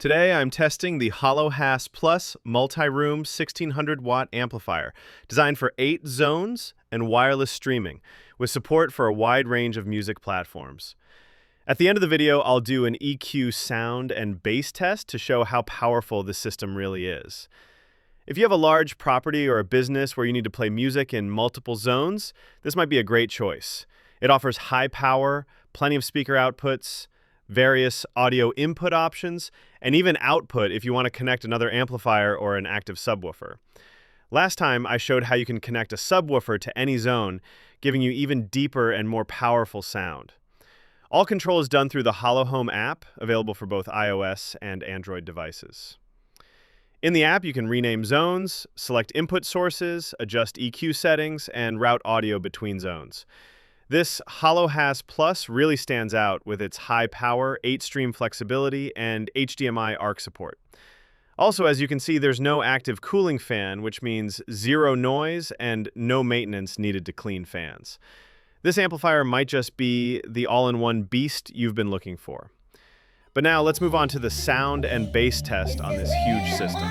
Today I'm testing the HOLO-WHAS Plus multi-room 1600-watt amplifier, designed for 8 zones and wireless streaming, with support for a wide range of music platforms. At the end of the video, I'll do an EQ sound and bass test to show how powerful this system really is. If you have a large property or a business where you need to play music in multiple zones, this might be a great choice. It offers high power, plenty of speaker outputs, various audio input options, and even output if you want to connect another amplifier or an active subwoofer. Last time, I showed how you can connect a subwoofer to any zone, giving you even deeper and more powerful sound. All control is done through the HoloHome app, available for both iOS and Android devices. In the app, you can rename zones, select input sources, adjust EQ settings, and route audio between zones. This HOLO-WHAS Plus really stands out with its high power, 8-stream flexibility, and HDMI ARC support. Also, as you can see, there's no active cooling fan, which means zero noise and no maintenance needed to clean fans. This amplifier might just be the all-in-one beast you've been looking for. But now let's move on to the sound and bass test on this huge system.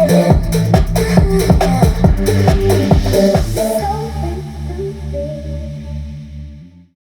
Yeah.